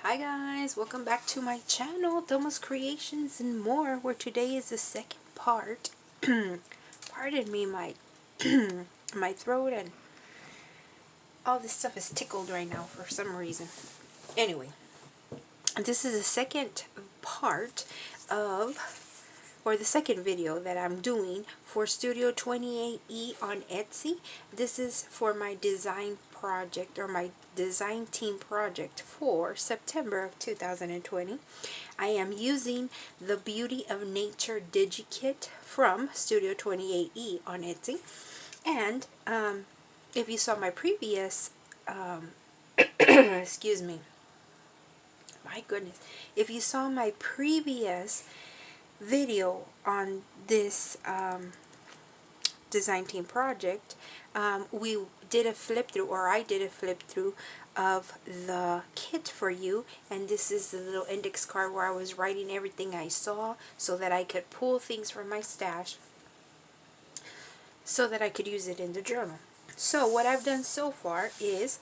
Hi guys, welcome back to my channel, Thelma's Creations and More, where today is the second part. Pardon me, my my throat and all this stuff is tickled right now for some reason. Anyway, this is the second part of, or the second video that I'm doing for Studio 28E on Etsy. This is for my design project, or my design team project for September of 2020. I am using the Beauty of Nature DigiKit from Studio 28E on Etsy. And if you saw my previous, excuse me, my goodness, if you saw my previous video on this design team project, we did a flip through, or I did a flip through of the kit for you, and this is the little index card where I was writing everything I saw so that I could pull things from my stash so that I could use it in the journal. So what I've done so far is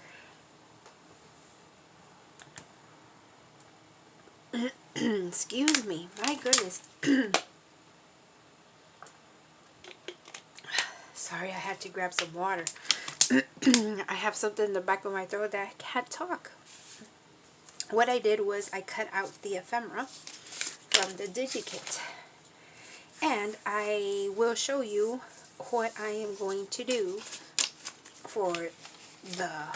excuse me, my goodness. Sorry, I had to grab some water. I have something in the back of my throat that I can't talk. What I did was I cut out the ephemera from the DigiKit. And I will show you what I am going to do for the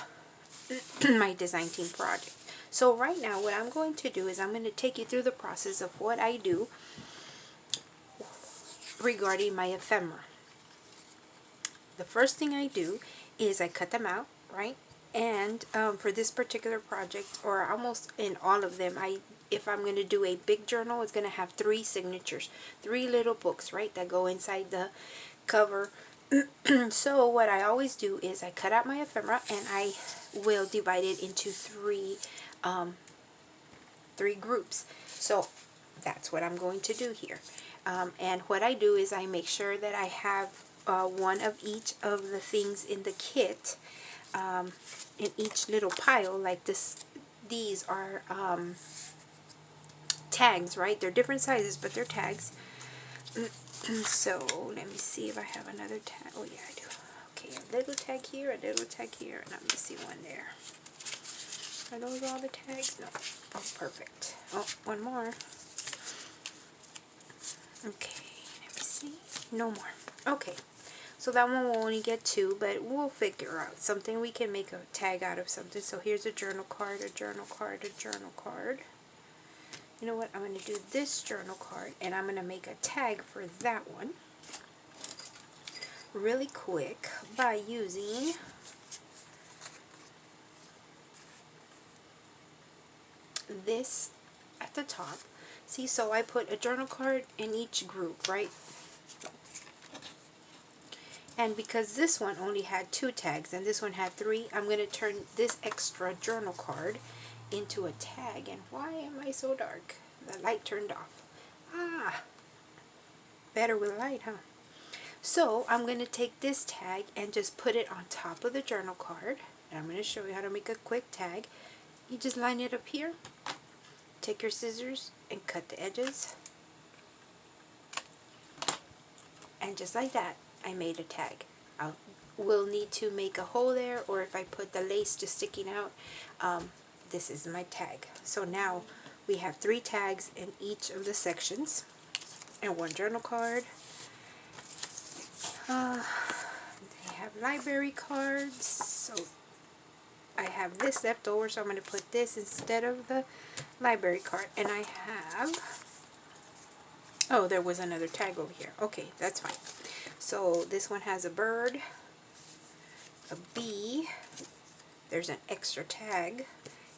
my design team project. So right now what I'm going to do is I'm going to take you through the process of what I do regarding my ephemera. The first thing I do is I cut them out, right? And for this particular project, or almost in all of them, if I'm going to do a big journal, it's going to have 3 signatures, 3 little books, right, that go inside the cover. So what I always do is I cut out my ephemera and I will divide it into 3 groups. So that's what I'm going to do here. And what I do is I make sure that I have one of each of the things in the kit in each little pile, like this. These are tags, right? They're different sizes, but they're tags. So let me see if I have another tag. Oh yeah, I do. Okay, a little tag here, a little tag here, and I'm missing one there. Are those all the tags? No. Oh, perfect. Oh, one more. Okay, let me see. No more. Okay. So that one will only get 2, but we'll figure out something. We can make a tag out of something. So here's a journal card, a journal card, a journal card. You know what? I'm going to do this journal card, and I'm going to make a tag for that one really quick by using this at the top. See, so I put a journal card in each group, right? And because this one only had 2 tags and this one had 3, I'm going to turn this extra journal card into a tag. And why am I so dark? The light turned off. Ah, better with light, huh? So I'm going to take this tag and just put it on top of the journal card. And I'm going to show you how to make a quick tag. You just line it up here. Take your scissors and cut the edges. And just like that, I made a tag. We'll need to make a hole there, or if I put the lace just sticking out, this is my tag. So now we have 3 tags in each of the sections and 1 journal card. They have library cards, so I have this left over, so I'm going to put this instead of the library card. And I have, oh, there was another tag over here. Okay, that's fine. So this one has a bird, a bee, there's an extra tag,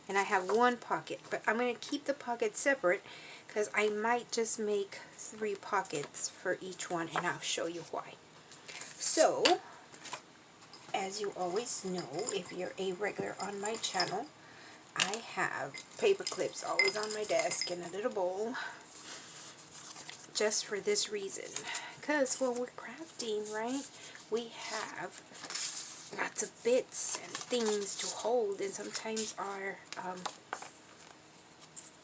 and I have 1 pocket. But I'm going to keep the pockets separate because I might just make 3 pockets for each one, and I'll show you why. So, as you always know, if you're a regular on my channel, I have paper clips always on my desk in a little bowl, just for this reason. Because when we're crafting, right, we have lots of bits and things to hold, and sometimes our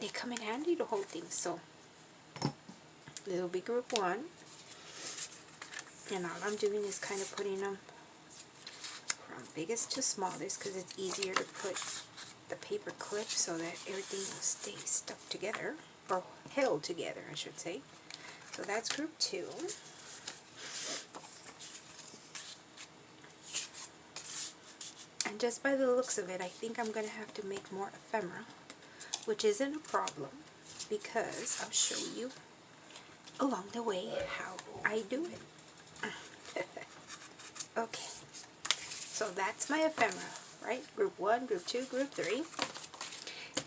they come in handy to hold things. So this will be group 1, and all I'm doing is kind of putting them from biggest to smallest because it's easier to put the paper clip so that everything will stay stuck together, or held together I should say. So that's group 2. And just by the looks of it, I think I'm going to have to make more ephemera, which isn't a problem because I'll show you along the way how I do it. Okay, so that's my ephemera, right? Group 1, group 2, group 3.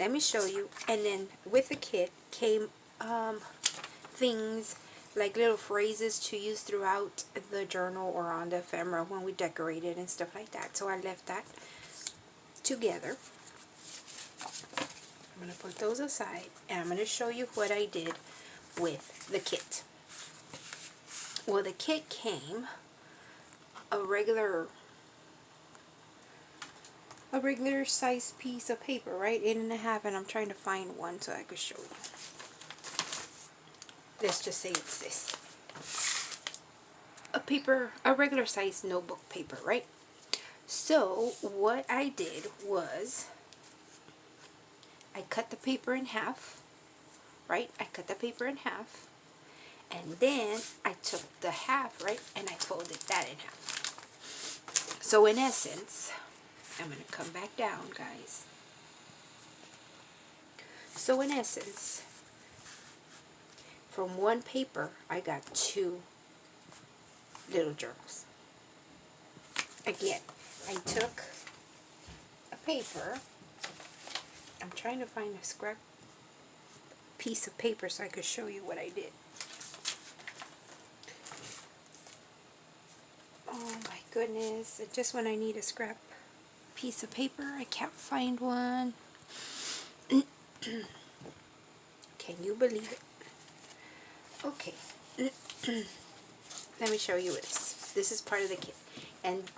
Let me show you. And then with the kit came things like little phrases to use throughout the journal or on the ephemera when we decorate it and stuff like that. So I left that together. I'm going to put those aside, and I'm going to show you what I did with the kit. Well, the kit came a regular size piece of paper, right? 8.5, and I'm trying to find one so I could show you. Let's just say it's this. A regular size notebook paper, right? So what I did was I cut the paper in half, right? I cut the paper in half, and then I took the half, right, and I folded that in half. So in essence, I'm going to come back down, guys. So in essence, from one paper, I got 2 little journals. Again, I took a paper. I'm trying to find a scrap piece of paper so I could show you what I did. Oh my goodness, just when I need a scrap piece of paper, I can't find one. Can you believe it? Okay. Let me show you this. This is part of the kit. And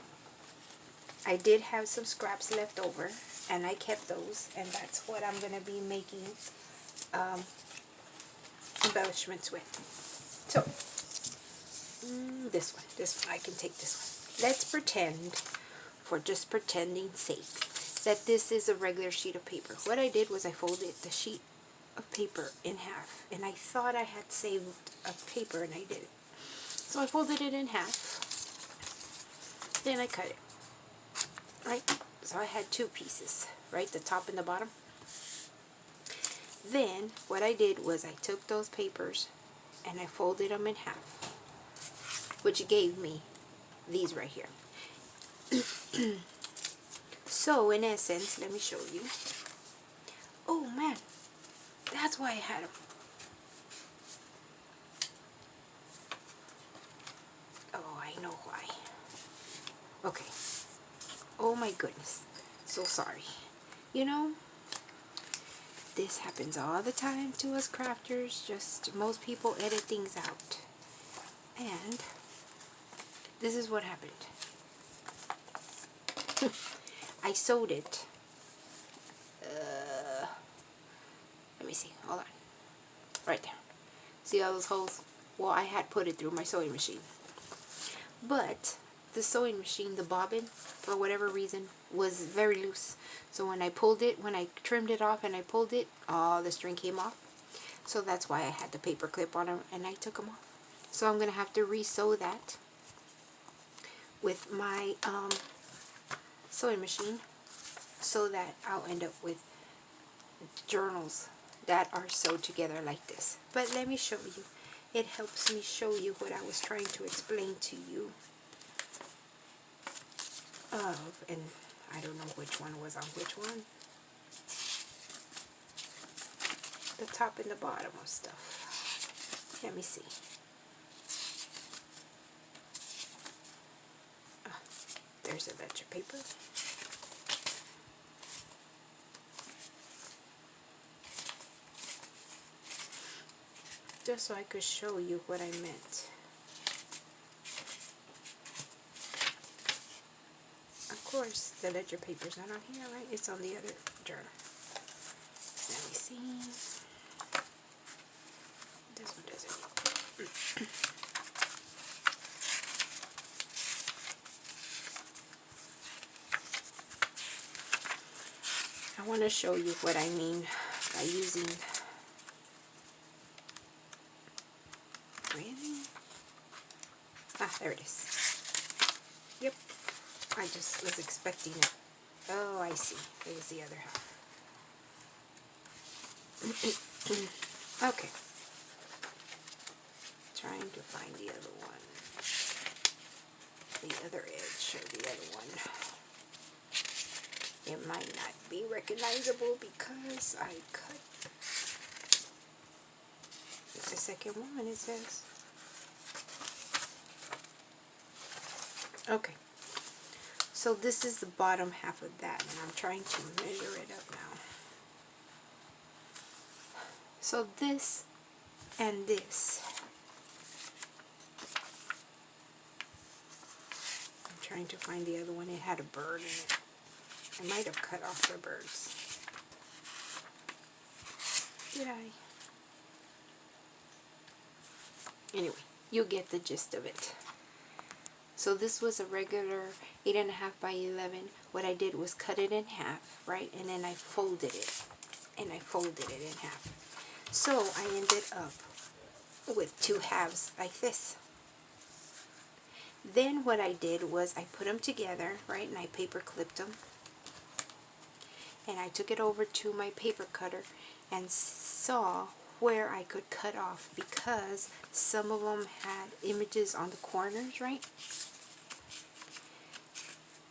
I did have some scraps left over, and I kept those, and that's what I'm going to be making embellishments with. So, this one, I can take this one. Let's pretend, for just pretending's sake, that this is a regular sheet of paper. What I did was I folded the sheet of paper in half, and I thought I had saved a paper, and I didn't. So I folded it in half, then I cut it, right? So I had 2 pieces, right, the top and the bottom. Then what I did was I took those papers and I folded them in half, which gave me these right here. So in essence, let me show you. Oh man, that's why I had them. Oh, I know why. Okay. Oh my goodness. So sorry. You know, this happens all the time to us crafters. Just most people edit things out. And this is what happened. I sewed it. Let me see. Hold on. Right there. See all those holes? Well, I had put it through my sewing machine. But the sewing machine, the bobbin, for whatever reason, was very loose. So when I pulled it, when I trimmed it off and I pulled it, all the string came off. So that's why I had the paper clip on them and I took them off. So I'm going to have to re-sew that with my sewing machine so that I'll end up with journals that are sewed together like this. But let me show you. It helps me show you what I was trying to explain to you of, and I don't know which one was on which one. The top and the bottom of stuff. Let me see. There's a ledger paper. Just so I could show you what I meant. Of course, the ledger paper's not on here, right? It's on the other journal. Let me see. This one doesn't. I want to show you what I mean by using. Really? Ah, there it is. Yep. I just was expecting it. Oh, I see. It was the other half. Okay. Trying to find the other one. The other edge of the other one. It might not be recognizable because I cut. It's the second one, it says. Okay. So this is the bottom half of that, and I'm trying to measure it up now. So this and this. I'm trying to find the other one. It had a bird in it. I might have cut off the birds. Did I? Anyway, you get the gist of it. So this was a regular 8.5 by 11. What I did was cut it in half, right? And then I folded it. And I folded it in half. So I ended up with two halves like this. Then what I did was I put them together, right? And I paper clipped them. And I took it over to my paper cutter and saw where I could cut off, because some of them had images on the corners, right?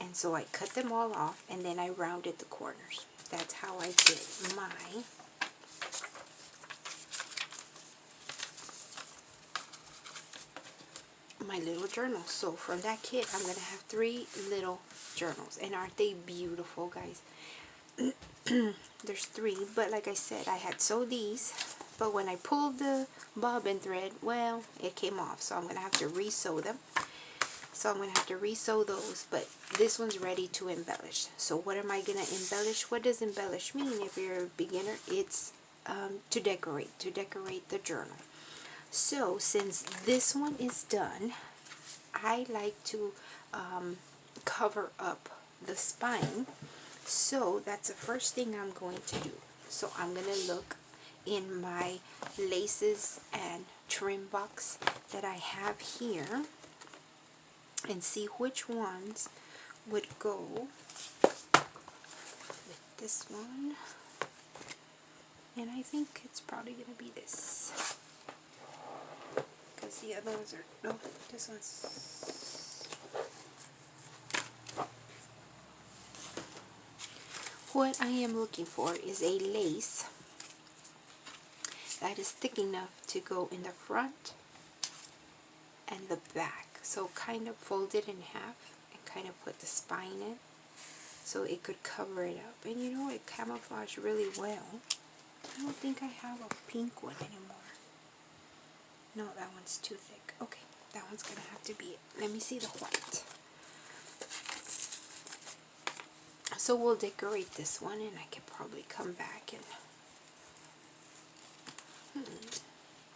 And so I cut them all off, and then I rounded the corners. That's how I did my little journal. So from that kit, I'm going to have 3 little journals. And aren't they beautiful, guys? There's 3, but like I said, I had sewed these, but when I pulled the bobbin thread, well, it came off. So I'm going to have to re-sew them. So I'm going to have to re-sew those, but this one's ready to embellish. So what am I going to embellish? What does embellish mean if you're a beginner? It's to decorate the journal. So since this one is done, I like to cover up the spine. So that's the first thing I'm going to do. So I'm going to look in my laces and trim box that I have here and see which ones would go with this one. And I think it's probably going to be this, because the other ones are, no, this one's, what I am looking for is a lace that is thick enough to go in the front and the back. So kind of fold it in half and kind of put the spine in so it could cover it up. And you know, it camouflaged really well. I don't think I have a pink one anymore. No, that one's too thick. Okay, that one's going to have to be it. Let me see the white. So we'll decorate this one, and I can probably come back and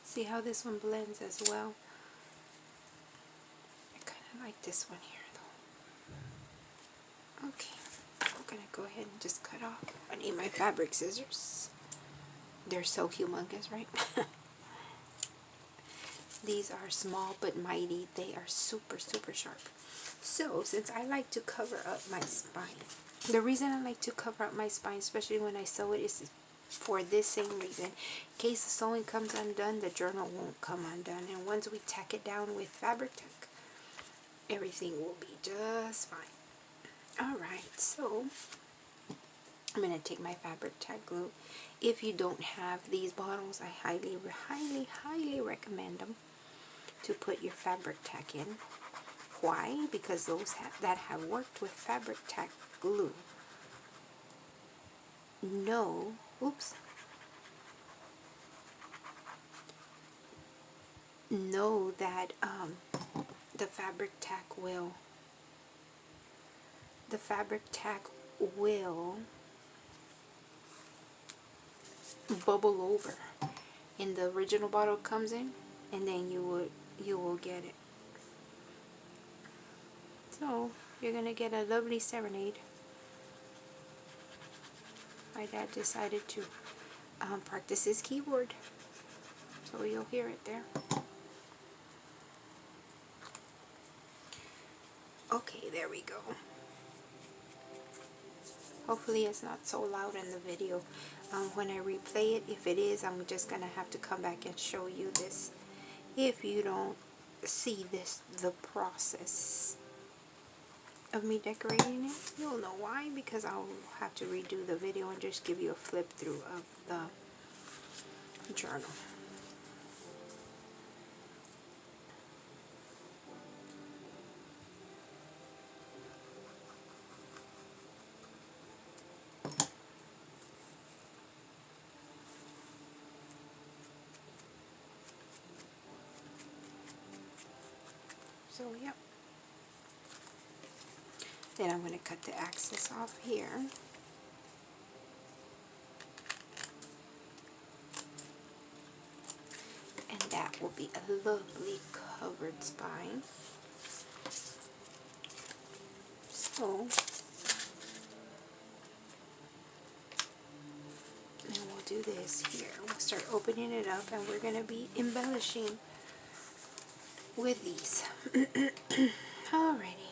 see how this one blends as well. I kind of like this one here, though. Okay, I'm going to go ahead and just cut off. I need my fabric scissors. They're so humongous, right? These are small but mighty. They are super, super sharp. So, since I like to cover up my spine, the reason I like to cover up my spine, especially when I sew it, is for this same reason. In case the sewing comes undone, the journal won't come undone. And once we tack it down with fabric tack, everything will be just fine. Alright, so I'm going to take my fabric tack glue. If you don't have these bottles, I highly, highly, highly recommend them to put your fabric tack in. Why? Because those that have worked with fabric tack glue know, know that the fabric tack will bubble over. And the original bottle comes in, and then you will get it. So you're gonna get a lovely serenade. My dad decided to practice his keyboard, so you'll hear it there. Okay, there we go. Hopefully it's not so loud in the video. When I replay it, if it is, I'm just gonna have to come back and show you this. If you don't see the process of me decorating it, you'll know why, because I'll have to redo the video and just give you a flip through of the journal. So, yep. Then I'm going to cut the axis off here. And that will be a lovely covered spine. So, then we'll do this here. We'll start opening it up, and we're going to be embellishing with these. Alrighty.